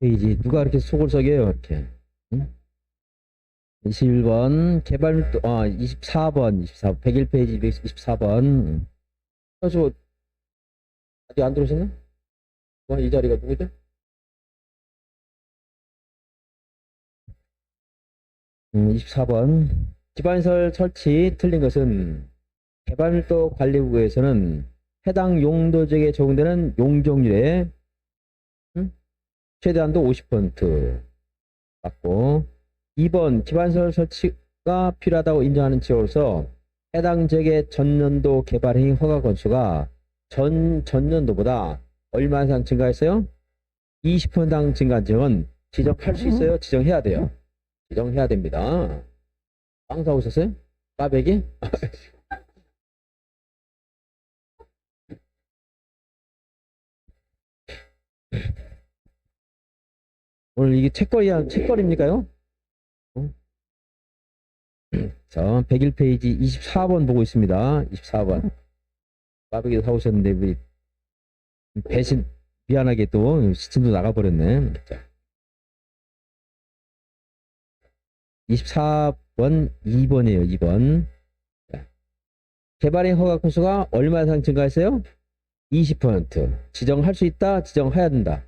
페이지 누가 이렇게 속을 썩여요 이렇게. 응? 21번 개발도 24번 101페이지 224번. 그래서 아직 안 들어오셨나? 이 자리가 누구죠? 음, 24번 기반시설 설치 틀린 것은 개발도 관리부에서는 해당 용도 지역에 적용되는 용적률의 응? 최대한도 50% 맞고, 2번 기반시설 설치가 필요하다고 인정하는 지역으로서 해당 지역의 전년도 개발행위 허가 건수가 전년도보다 얼마 이상 증가했어요? 20%당 증가한 지역은 지정할 수 있어요? 지정해야 돼요? 지정해야 됩니다. 빵 사오셨어요? 까베기? 오늘 이게 책거리입니까요? 어? 자, 101페이지 24번 보고 있습니다. 24번. 까베기 사오셨는데, 우리 배신, 미안하게 또 시침도 나가버렸네. 자, 24번 2번이에요. 2번. 자, 개발의 허가 건수가 얼마 이상 증가했어요? 20%. 지정할 수 있다. 지정해야 된다.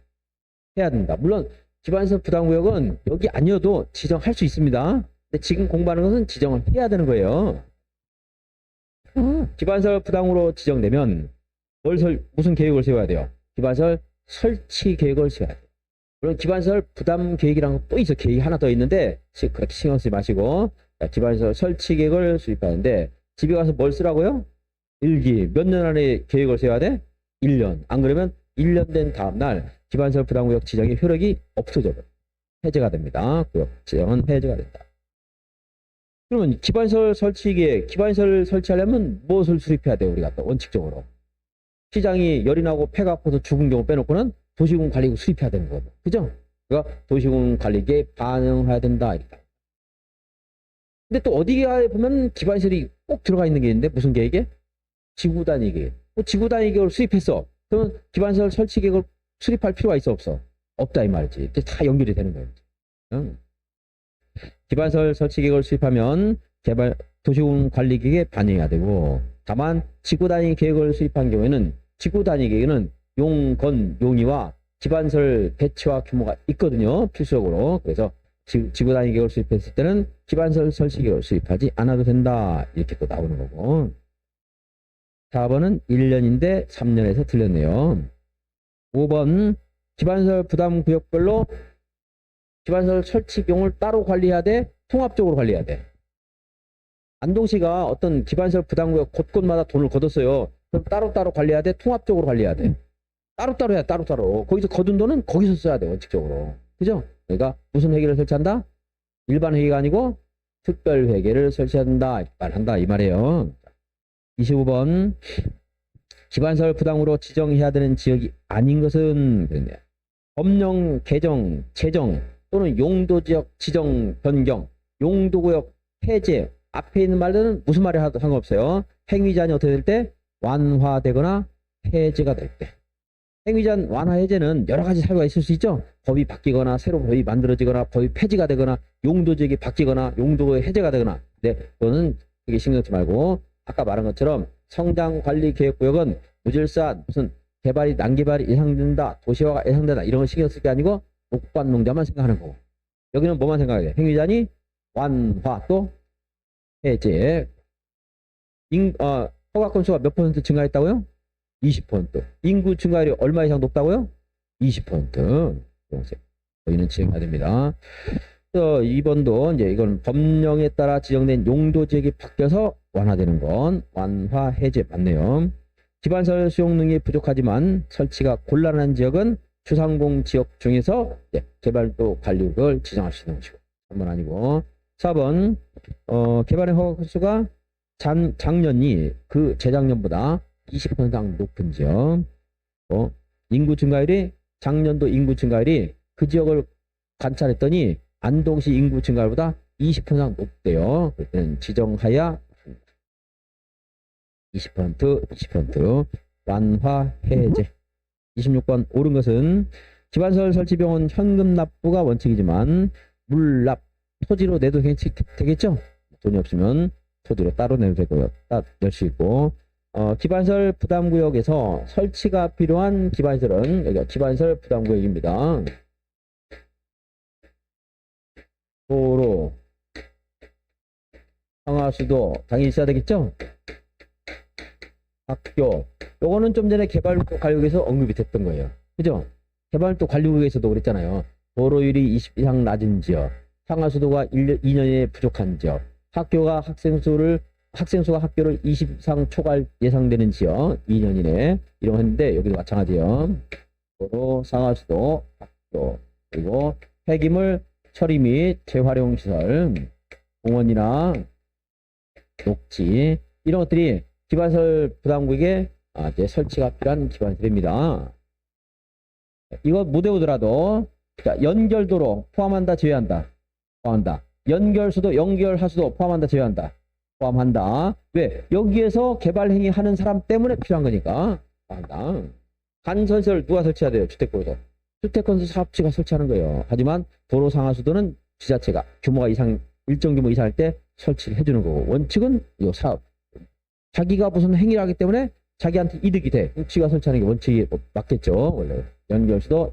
해야 된다. 물론 기반시설 부담구역은 여기 아니어도 지정할 수 있습니다. 근데 지금 공부하는 것은 지정을 해야 되는 거예요. 기반시설 부담으로 지정되면 무슨 계획을 세워야 돼요? 기반시설 설치 계획을 세워야 돼요. 물론 기반시설 부담 계획이랑 또 있어. 계획이 하나 더 있는데 그렇게 신경 쓰지 마시고, 기반시설 설치 계획을 수립하는데 집에 가서 뭘 쓰라고요? 일기. 몇 년 안에 계획을 세워야 돼? 1년. 안 그러면 1년 된 다음 날 기반시설 부담구역 지정의 효력이 없어져 버려요. 해제가 됩니다. 구역 지정은 해제가 된다. 그러면 기반시설 설치기에 기반시설 설치하려면 무엇을 수립해야 돼요? 우리가 또 원칙적으로 시장이 열이 나고 폐가 아파서 죽은 경우 빼놓고는 도시군 관리국 수립해야 되는 거거든. 그죠? 그러니까 도시군 관리계에 반영해야 된다. 이렇게. 근데 또 어디에 보면 기반시설이 꼭 들어가 있는 게 있는데 무슨 계획에? 지구 단위 계획. 지구 단위 계획을 수립했어. 그러면 기반시설 설치 계획을 수립할 필요가 있어 없어? 없다 이 말이지. 다 연결이 되는 거예요. 응? 기반시설 설치 계획을 수립하면 도시군 관리 계획에 반영해야 되고, 다만 지구 단위 계획을 수립한 경우에는 지구 단위 계획에는 용이와 기반시설 배치와 규모가 있거든요. 필수적으로. 그래서 지구 단위 계획을 수립했을 때는 기반시설 설치 계획을 수립하지 않아도 된다. 이렇게 또 나오는 거고. 4번은 1년인데 3년에서 틀렸네요. 5번 기반시설 부담구역별로 기반시설 설치 비용을 따로 관리해야 돼? 통합적으로 관리해야 돼? 안동시가 어떤 기반시설 부담구역 곳곳마다 돈을 걷었어요. 그럼 따로따로 관리해야 돼? 통합적으로 관리해야 돼? 따로따로 해야 따로따로. 거기서 거둔 돈은 거기서 써야 돼. 원칙적으로. 그죠? 그러니까 무슨 회계를 설치한다? 일반 회계가 아니고 특별 회계를 설치해야 된다. 말한다 이 말이에요. 25번 기반시설 부담으로 지정해야 되는 지역이 아닌 것은 그랬네요. 법령 개정, 제정 또는 용도지역 지정 변경, 용도구역 해제 앞에 있는 말들은 무슨 말이 하도 상관없어요. 행위자는 어떻게 될 때? 완화되거나 해제가 될 때. 행위자는 완화 해제는 여러 가지 사유가 있을 수 있죠. 법이 바뀌거나 새로 법이 만들어지거나 법이 폐지가 되거나 용도지역이 바뀌거나 용도구역 해제가 되거나. 네, 그거는 되게 신경 쓰지 말고 아까 말한 것처럼 성장관리계획구역은 무질서 무슨 개발이 난개발이 예상된다, 도시화가 예상된다 이런 거 신경 쓸 게 아니고 목관농자만 생각하는 거고, 여기는 뭐만 생각해야 돼? 행위자니 완화 또 해제. 허가 건수가 몇 퍼센트 증가했다고요? 20%. 인구 증가율이 얼마 이상 높다고요? 20%. 저희는 지정해야 됩니다. 2번도 이제 이건 법령에 따라 지정된 용도 지역이 바뀌어서 완화되는 건 완화 해제 맞네요. 기반시설 수용 능력이 부족하지만 설치가 곤란한 지역은 주상공 지역 중에서 개발도 관리구역을 지정할 수 있는 것이고, 3번 아니고. 4번 개발의 허가 건수가 작년이 그 재작년보다 20%당 높은 지역. 인구 증가율이 작년도 인구 증가율이 그 지역을 관찰했더니 안동시 인구 증가율보다 20% 높대요. 그때는 지정하야 20% 완화 해제. 26번 옳은 것은 기반시설 설치 비용은 현금 납부가 원칙이지만 물납, 토지로 내도 되겠죠? 돈이 없으면 토지로 따로 내도 되고요. 따로 낼 수 있고. 기반시설 부담구역에서 설치가 필요한 기반시설은 여기가 기반시설 부담구역입니다. 도로, 상하수도 당연히 있어야 되겠죠? 학교, 요거는 좀 전에 개발도 관리구역에서 언급이 됐던 거예요. 그죠? 개발도 관리구역에서도 그랬잖아요. 도로율이 20 이상 낮은 지역, 상하수도가 2년 이내 부족한 지역, 학생수가 학교를 20 이상 초과할 예상되는 지역 2년 이내 이런 거 했는데 여기도 마찬가지예요. 도로, 상하수도, 학교, 그리고 폐기물 처리 및 재활용 시설, 공원이나 녹지 이런 것들이 기반시설 부담구역에 이제 설치가 필요한 기반시설입니다. 이거 못 외우더라도 자, 연결도로 포함한다, 제외한다. 포함한다. 연결수도, 연결하수도 포함한다, 제외한다. 포함한다. 왜? 여기에서 개발 행위 하는 사람 때문에 필요한 거니까 포함한다. 간선시설 누가 설치해야 돼요? 주택도로. 주택건설 사업체가 설치하는 거예요. 하지만 도로 상하수도는 지자체가 규모가 이상, 일정 규모 이상할 때 설치를 해주는 거고, 원칙은 이 사업. 자기가 무슨 행위를 하기 때문에 자기한테 이득이 돼. 지가 설치하는 게 원칙이 맞겠죠. 원래 연결수도,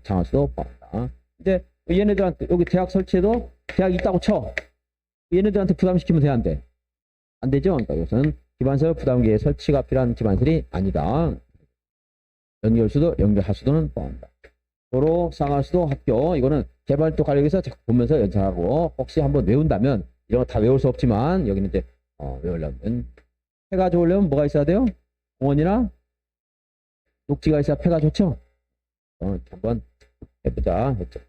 상하수도 포함한다. 근데 얘네들한테 여기 대학 설치해도 대학이 있다고 쳐. 얘네들한테 부담시키면 돼, 안 돼? 안 되죠. 그러니까 이것은 기반시설 부담기에 설치가 필요한 기반시설이 아니다. 연결수도, 연결하수도는 포함한다. 도로, 상하수도, 학교 이거는 개발도 관리에서 자꾸 보면서 연상하고 혹시 한번 외운다면 이런 거 다 외울 수 없지만 여기는 이제 외우려면 폐가 좋으려면 뭐가 있어야 돼요? 공원이나 녹지가 있어야 폐가 좋죠? 한번 해보자. 했죠.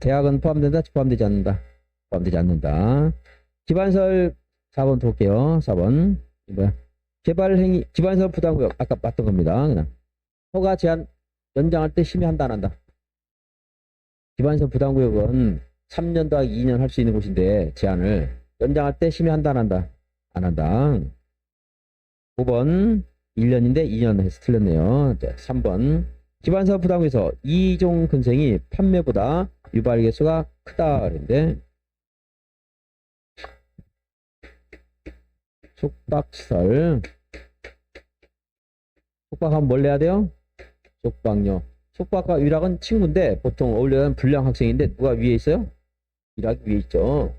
대학은 포함된다? 포함되지 않는다? 포함되지 않는다. 기반시설 4번 볼게요. 4번 뭐야? 개발행위 기반시설 부담구역 아까 봤던 겁니다. 그냥 허가 제한 연장할 때 심의한다, 안 한다? 기반시설 부담구역은 3년 더하기 2년 할 수 있는 곳인데 제한을 연장할 때 심의한다, 안 한다? 안 한다. 5번 1년인데 2년 해서 틀렸네요. 3번 기반시설 부담구역에서 2종 근생이 판매보다 유발 개수가 크다 그랬는데 속박시설 속박하면 뭘 내야 돼요? 속박료. 속박과 위락은 친구인데 보통 어울려는 불량 학생인데 누가 위에 있어요? 위락이 위에 있죠.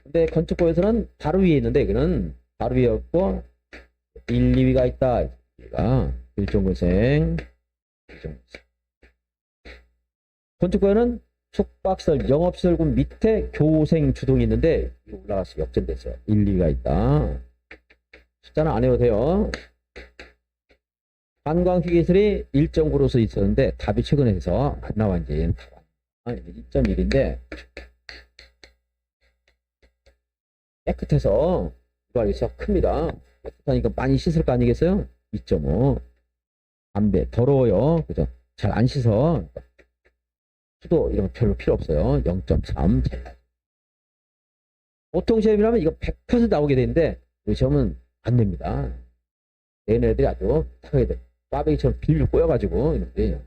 근데 건축법에서는 바로 위에 있는데 이거는 바로 위에 없고 1, 2위가 있다. 얘가 일종근생 건축법에는 속박시설, 영업시설군 밑에 교생 주동이 있는데 올라가서 역전됐어요. 1, 2가 있다. 숫자는 안 해도 돼요. 관광휴게시설이 1.9로서 있었는데 답이 최근에 해서 안 나와 이제 얘는 답 2.1인데 깨끗해서 유발개수가 큽니다. 깨끗하니까 많이 씻을 거 아니겠어요? 2.5. 담배 더러워요. 그죠? 잘 안 씻어. 수도 이런 거 별로 필요 없어요. 0.3. 보통 시험이라면 이거 100% 나오게 되는데 이 시험은 안 냅니다. 얘네들이 아주 착하게 돼. 꽈배기처럼 빌빌 꼬여가지고 이런데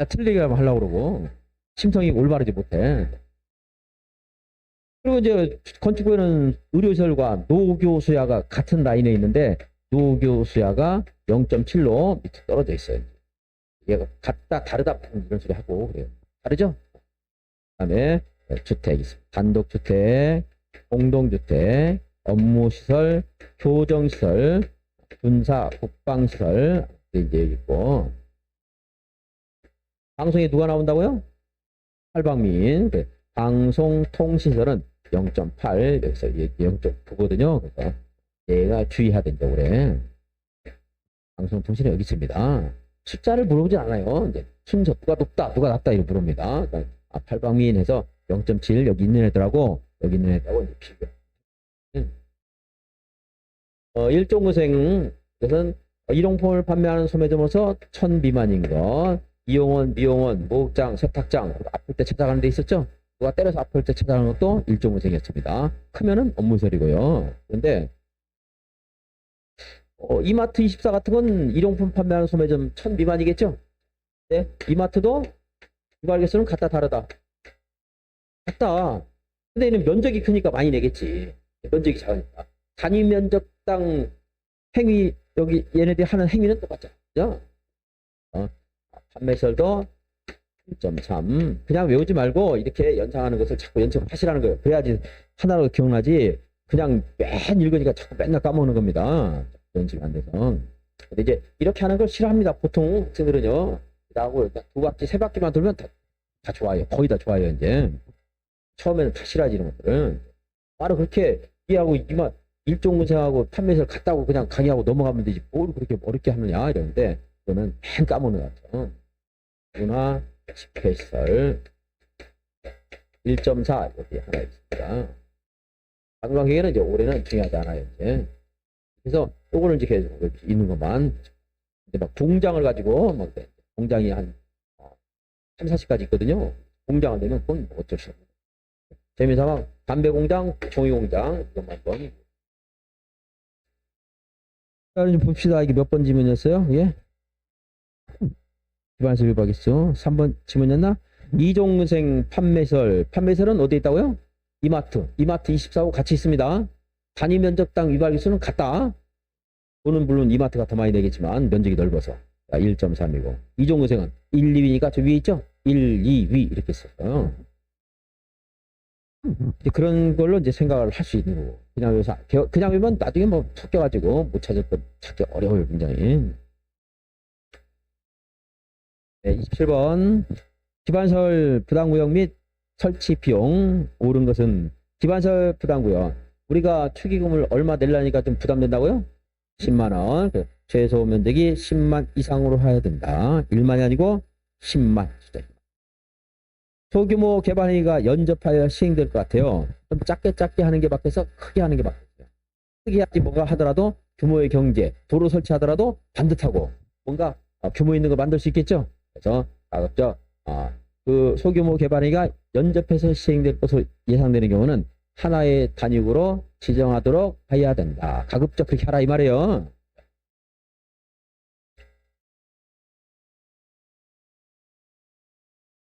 틀리게 하려고 그러고 심성이 올바르지 못해. 그리고 이제 건축부에는 의료시설과 노교수야가 같은 라인에 있는데 노교수야가 0.7로 밑에 떨어져 있어요. 얘가 같다 다르다 이런 소리 하고 그래요. 다르죠? 그다음에 주택 있습니다. 단독주택, 공동주택, 업무시설, 교정시설, 군사, 국방시설 이제 여기 있고 방송에 누가 나온다고요? 팔방민. 방송통신설은 0.8 여기서 0.9거든요. 그래서 얘가 주의해야 된다고 그래. 방송통신이 여기 있습니다. 숫자를 물어보지 않아요. 이제 순서 누가 높다 누가 낮다 이렇게 물어봅니다. 그러니까 팔방민 해서 0.7 여기 있는 애들하고 여기 있는 애들하고 이제 비교. 일종근생 이것은 일용품을 판매하는 소매점으로서 1000 미만인 것, 이용원, 미용원, 목욕장, 세탁장 아플 때 찾아가는 데 있었죠. 누가 때려서 아플 때 찾아가는 것도 일종근생이었습니다. 크면은 업무시설이고요. 그런데 이마트 24 같은 건 일용품 판매하는 소매점 1000 미만이겠죠? 네, 이마트도 유발 개수는 같다 다르다. 같다. 근데 얘는 면적이 크니까 많이 내겠지. 면적이 작으니까. 단위 면적당 행위, 여기 얘네들이 하는 행위는 똑같잖아. 그죠? 판매설도 1.3. 그냥 외우지 말고 이렇게 연상하는 것을 자꾸 연습하시라는 거예요. 그래야지 하나로 기억나지. 그냥 맨 읽으니까 자꾸 맨날 까먹는 겁니다. 연습이 안 돼서. 근데 이제 이렇게 하는 걸 싫어합니다. 보통 학생들은요. 나하고 2바퀴, 3바퀴만 돌면 다 좋아요. 거의 다 좋아요, 이제. 처음에는 다 싫어하지, 이런 것들은. 바로 그렇게 이해하고 이만 일종문생하고 판매설 같다고 그냥 강의하고 넘어가면 되지. 뭘 그렇게 어렵게 하느냐, 이러는데, 그거는 맨 까먹는 것 같아요. 문화, 스페셜, 1.4, 여기 하나 있습니다. 관광객에는 이제 올해는 중요하지 않아요, 이제. 그래서 요거는 이제 계속 있는 것만. 이제 막 공장을 가지고, 막, 공장이 한 3, 40가지 있거든요. 공장을 내면 그건 어쩔 수 없어요. 재미삼아 담배 공장, 종이 공장, 이것만 한번. 자, 좀 봅시다. 이게 몇 번 지문이었어요? 예? 기반서 위반했어. 3번 지문이었나? 이종생 판매설. 판매설은 어디에 있다고요? 이마트 24하고 같이 있습니다. 단위 면적당 위반 기수는 같다. 돈은 물론 이마트가 더 많이 내겠지만 면적이 넓어서 1.3이고 이종생은 1, 2위니까 저 위에 있죠? 1, 2위 이렇게 써요. 그런 걸로 이제 생각을 할 수 있는 거고. 그냥 여기서 그냥 외면 나중에 뭐 섞여가지고 못 찾을 거 찾기 어려워요, 굉장히. 네, 27번. 기반설 부담구역 및 설치 비용 오른 것은 기반설 부담구역. 우리가 축의금을 얼마 내려니까 좀 부담된다고요? 10만 원. 최소 면적이 10만 이상으로 해야 된다. 1만이 아니고 10만. 소규모 개발 행위가 연접하여 시행될 것 같아요. 좀 작게 하는 게 바뀌어서 크게 하는 게 바뀌었어요. 크게 하지 뭐가 하더라도 규모의 경제, 도로 설치하더라도 반듯하고 뭔가 규모 있는 거 만들 수 있겠죠. 그래서 가급적 그 소규모 개발 행위가 연접해서 시행될 것으로 예상되는 경우는 하나의 단위로 지정하도록 해야 된다. 가급적 그렇게 하라 이 말이에요.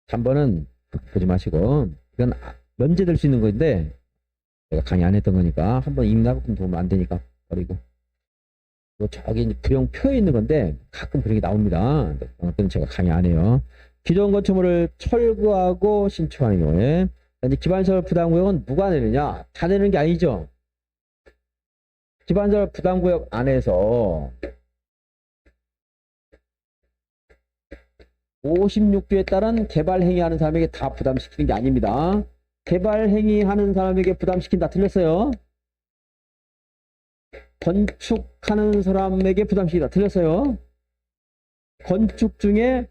(3번은) 보지 마시고 이건 면제될 수 있는 건데 제가 강의 안 했던 거니까 한번 읽나고 도움 안 되니까 버리고 저기 이제 부영표에 있는 건데 가끔 그런 게 나옵니다. 그런 것들은 제가 강의 안 해요. 기존 건축물을 철거하고 신축하는 경우에 이제 기반설 부담구역은 누가 내느냐? 다 내는 게 아니죠. 기반설 부담구역 안에서 56조에 따른 개발 행위하는 사람에게 다 부담시키는 게 아닙니다. 개발 행위하는 사람에게 부담시킨다. 틀렸어요. 건축하는 사람에게 부담시키다. 틀렸어요. 건축 중에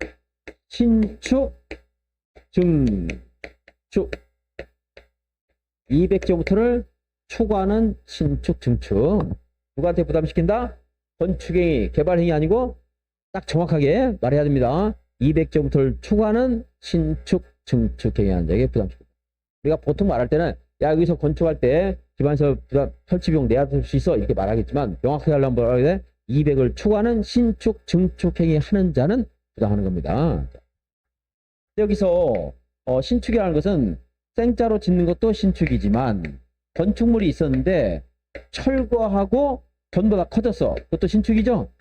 신축, 증축 200조부터를 초과하는 신축, 증축 누구한테 부담시킨다? 건축행위, 개발행위 아니고 딱 정확하게 말해야 됩니다. 200조부터를 초과하는 신축, 증축 행위하는 자에게 부담시킨다. 우리가 보통 말할 때는 야 여기서 건축할 때 기반설 부담 설치 비용 내야 될 수 있어 이렇게 말하겠지만 명확하게 하려면 뭐라 해야 돼? 200을 초과하는 신축, 증축 행위 하는 자는 부담하는 겁니다. 여기서 신축이라는 것은 생자로 짓는 것도 신축이지만 건축물이 있었는데 철거하고 전부 다 커졌어. 그것도 신축이죠?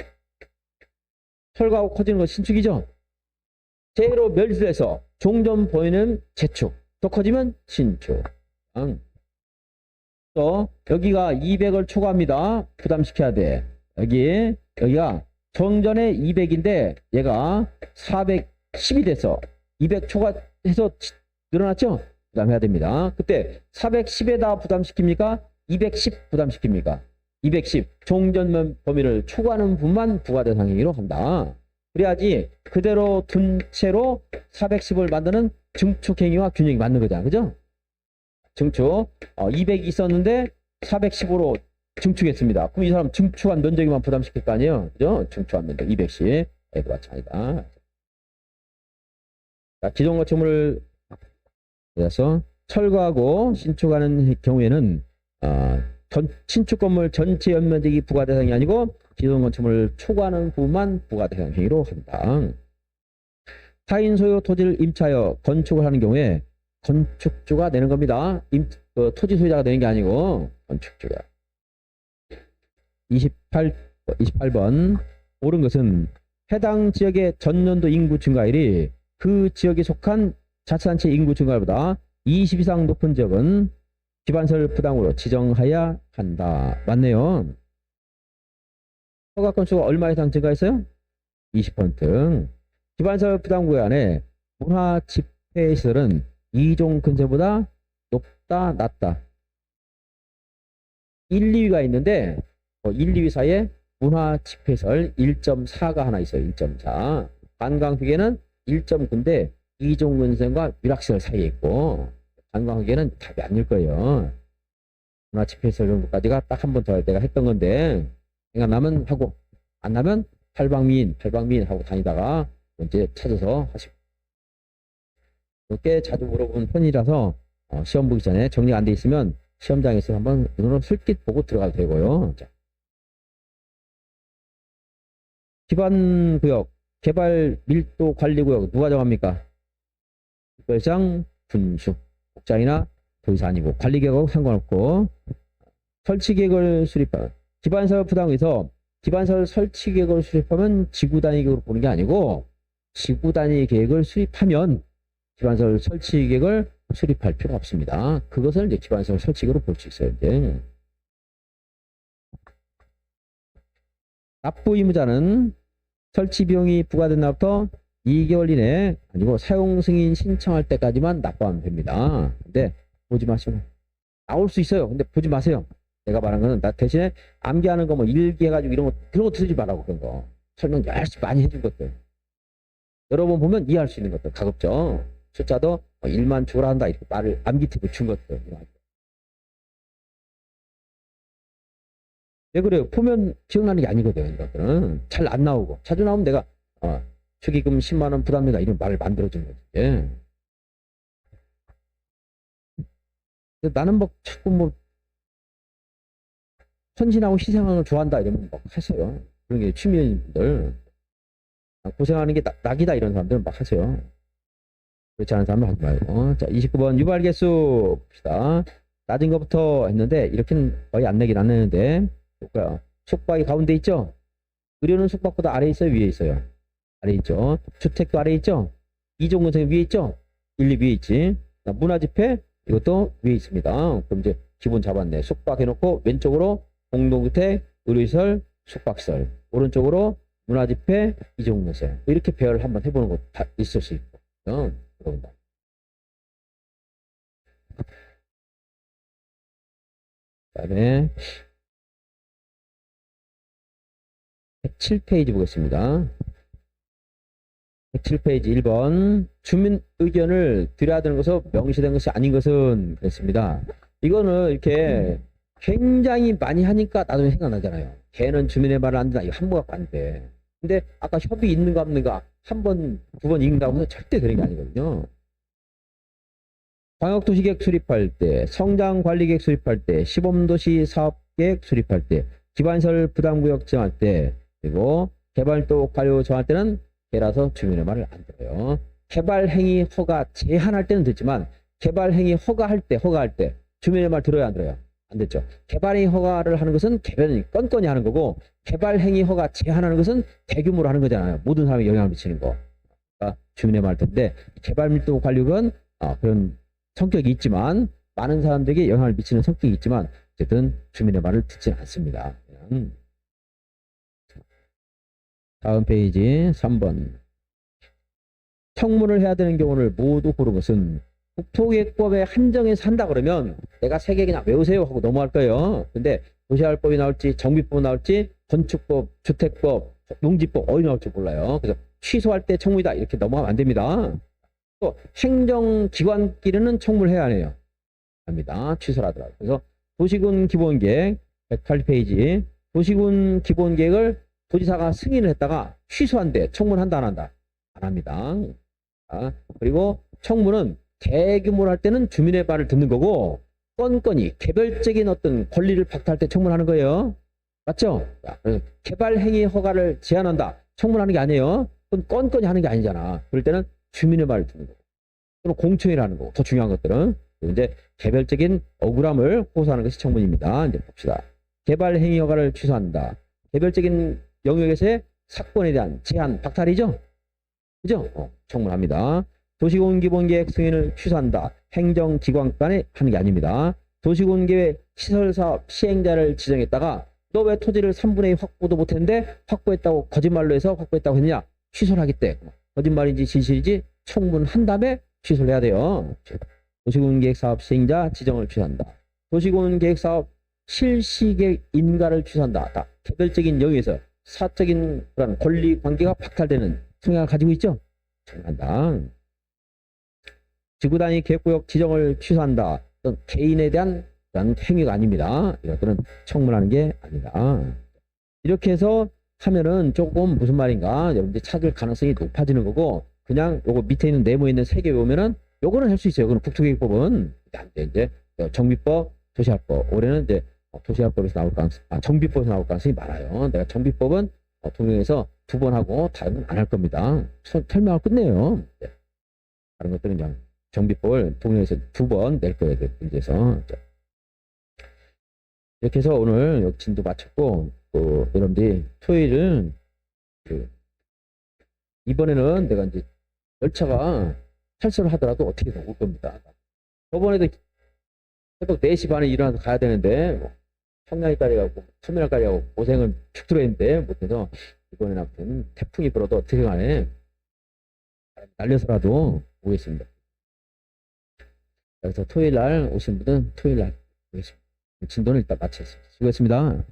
철거하고 커지는 건 신축이죠? 제로 멸실해서 종전 보이는 재축. 더 커지면 신축. 또 여기가 200을 초과합니다. 부담시켜야 돼. 여기가 정전에 200인데 얘가 410이 돼서 200 초과해서 늘어났죠? 부담해야 됩니다. 그때 410에다 부담시킵니까? 210 부담시킵니까? 210 종전 범위를 초과하는 분만 부과대상 행위로 한다. 그래야지 그대로 둔 채로 410을 만드는 증축 행위와 균형이 맞는 거잖아. 그죠? 증축 200이 있었는데 410으로 증축했습니다. 그럼 이 사람 증축한 면적만 부담시킬 거 아니에요? 그죠? 증축한 면적 210. 이거 마찬가지다. 자, 기존 건축물을 그래서 철거하고 신축하는 경우에는 신축 건물 전체 연면적이 부과 대상이 아니고 기존 건축물을 초과하는 부분만 부가대상 행위로 한다. 타인 소유 토지를 임차하여 건축을 하는 경우에 건축주가 내는 겁니다. 토지 소유자가 내는 게 아니고 건축주가. 28번 옳은 것은 해당 지역의 전년도 인구 증가율이 그 지역에 속한 자치단체 인구 증가율보다 20 이상 높은 지역은 기반설 부담으로 지정하여야 한다. 맞네요. 허가 건수가 얼마 이상 증가했어요? 20%. 기반설 부담 구간에 문화 집회 시설은 2종 근처보다 높다, 낮다. 1, 2위가 있는데 1, 2위 사이에 문화 집회시설 1.4가 하나 있어요. 1.4. 관광휴게는 1.9인데 2종 근선과 위락시설 사이에 있고 관광휴게는 답이 아닐 거예요. 문화 집회시설 정도까지가 딱 한 번 더 할 때가 했던 건데 생각나면 하고 안 나면 팔방미인 하고 다니다가 이제 찾아서 하시고. 꽤 자주 물어보는 편이라서 시험 보기 전에 정리가 안 돼 있으면 시험장에서 한번 눈으로 슬깃 보고 들어가도 되고요. 자. 기반구역, 개발 밀도 관리구역 누가 정합니까? 특별시장, 군수, 국장이나 도지사 아니고 관리계획하고 상관없고. 설치계획을 수립하면 기반설 부담에서 기반설 설치계획을 수립하면 지구단위 계획으로 보는 게 아니고 지구단위 계획을 수립하면 기반설 설치계획을 수립할 필요가 없습니다. 그것을 이제 기반설 설치계획으로 볼 수 있어요. 이제. 납부 의무자는 설치 비용이 부과된 날부터 2개월 이내 아니고 사용 승인 신청할 때까지만 납부하면 됩니다. 근데 보지 마시고 나올 수 있어요. 근데 보지 마세요. 내가 말한 거는 나 대신에 암기하는 거 뭐 일기해가지고 이런 거 쓰지 말라고. 그런 거 설명 열심히 많이 해준 것들 여러 번 보면 이해할 수 있는 것들 가급적 숫자도 1만 추가를 한다 이렇게 말을 암기 팁을 준 것들. 왜 그래요? 보면 기억나는 게 아니거든. 이것들은 잘 안 나오고 자주 나오면 내가 축의금 10만원 부담된다 이런 말을 만들어주는 거지. 예. 나는 뭐 자꾸 뭐 헌신하고 희생하는 걸 좋아한다 이러면 막 하세요. 그런 게 취미인들 고생하는 게 낙이다 이런 사람들은 막 하세요. 그렇지 않은 사람은 하지 말고. 자, 29번 유발 개수 봅시다. 낮은 것부터 했는데 이렇게는 거의 안 내긴 안 내는데 숙박이 가운데 있죠? 의료는 숙박보다 아래에 있어요? 위에 있어요? 아래에 있죠. 주택도 아래에 있죠? 이종건설이 위에 있죠? 1, 2 위에 있지. 문화집회 이것도 위에 있습니다. 그럼 이제 기본 잡았네. 숙박 해놓고 왼쪽으로 공동주택, 의료시설, 숙박시설, 오른쪽으로 문화집회, 이종건설 이렇게 배열을 한번 해보는 것도 다 있을 수 있고. 그런다. 그다음에 107페이지 보겠습니다. 107페이지 1번 주민 의견을 드려야 되는 것은 명시된 것이 아닌 것은 그랬습니다. 이거는 이렇게 굉장히 많이 하니까 나중에 생각나잖아요. 걔는 주민의 말을 안 듣나 이거 한 번 갖고 안 돼. 근데 아까 협의 있는가 없는가 한 번, 두 번 읽는다고 해서 절대 되는 게 아니거든요. 광역도시계획 수립할 때, 성장관리계획 수립할 때, 시범도시 사업계획 수립할 때, 기반설 부담구역 정할 때, 그리고 개발도 관료 정할 때는 걔라서 주민의 말을 안 들어요. 개발행위 허가 제한할 때는 듣지만 개발행위 허가할 때 주민의 말 들어야 안 들어요? 안 듣죠. 개발행위 허가를 하는 것은 개발이 건건히 하는 거고 개발행위 허가 제한하는 것은 대규모로 하는 거잖아요. 모든 사람에 영향을 미치는 거. 그러니까 주민의 말 듣는데 개발밀도 관리국은 그런 성격이 있지만 많은 사람들에게 영향을 미치는 성격이 있지만 어쨌든 주민의 말을 듣지는 않습니다. 다음 페이지 3번. 청문을 해야 되는 경우를 모두 고른 것은 국토계획법에 한정해서 한다 그러면 내가 세 개 그냥 외우세요 하고 넘어갈 거예요. 근데 도시개발법이 나올지 정비법 나올지 건축법, 주택법, 농지법 어디 나올지 몰라요. 그래서 취소할 때 청문이다 이렇게 넘어가면 안 됩니다. 또 행정기관끼리는 청문을 해야 해요. 합니다. 취소를 하더라고요. 그래서 도시군 기본계획 108페이지 도시군 기본계획을 도지사가 승인을 했다가 취소한대. 청문한다 안 한다? 안 합니다. 그리고 청문은 대규모로 할 때는 주민의 말을 듣는 거고 건건히 개별적인 어떤 권리를 박탈할 때 청문하는 거예요. 맞죠? 자, 그래서 개발 행위 허가를 제한한다. 청문하는 게 아니에요. 그건 건건히 하는 게 아니잖아. 그럴 때는 주민의 말을 듣는 거고, 또는 공청회라는 거고, 더 중요한 것들은 이제 개별적인 억울함을 호소하는 것이 청문입니다. 이제 봅시다. 개발 행위 허가를 취소한다. 개별적인 영역에서의 사건에 대한 제한, 박탈이죠? 그죠? 청문합니다. 도시공기본계획 승인을 취소한다. 행정기관 간에 하는 게 아닙니다. 도시공계획 시설사업 시행자를 지정했다가 너 왜 토지를 3분의 2 확보도 못했는데 확보했다고 거짓말로 해서 확보했다고 했냐? 취소를 하겠대. 거짓말인지 진실인지 청문한 다음에 취소를 해야 돼요. 도시공계획사업 시행자 지정을 취소한다. 도시공계획사업 실시계획 인가를 취소한다. 다 개별적인 영역에서 사적인 그런 권리 관계가 박탈되는 성향을 가지고 있죠. 청문한다. 지구단위 계획구역 지정을 취소한다. 어떤 개인에 대한 행위가 아닙니다. 이것들은 청문하는 게 아니다. 이렇게 해서 하면은 조금 무슨 말인가 여러분들이 찾을 가능성이 높아지는 거고, 그냥 요거 밑에 있는 네모에 있는 세 개 외우면은 요거는 할 수 있어요. 그건 국토계획법은 이제 정비법, 도시활법. 올해는 이제 도시활법에서 나올 가능성, 정비법에서 나올 가능성이 많아요. 내가 정비법은 통영에서 2번 하고 다른 건 안 할 겁니다. 설명을 끝내요. 다른 것들은 그냥 정비법을 통영에서 2번 낼 거예요. 문제에서. 이렇게 해서 오늘 역진도 마쳤고, 여러분들이 토요일은 이번에는 내가 이제 열차가 탈선을 하더라도 어떻게든 올 겁니다. 저번에도 새벽 4시 반에 일어나서 가야 되는데 청량리까지 가고 터미널까지 가고 고생을 축 했는데 못해서, 이번에는 아무튼 태풍이 불어도 어떻게 간에 날려서라도 오겠습니다. 그래서 토요일 날 오신 분은 토요일 날 오겠습니다. 진도는 일단 마치겠습니다. 수고했습니다.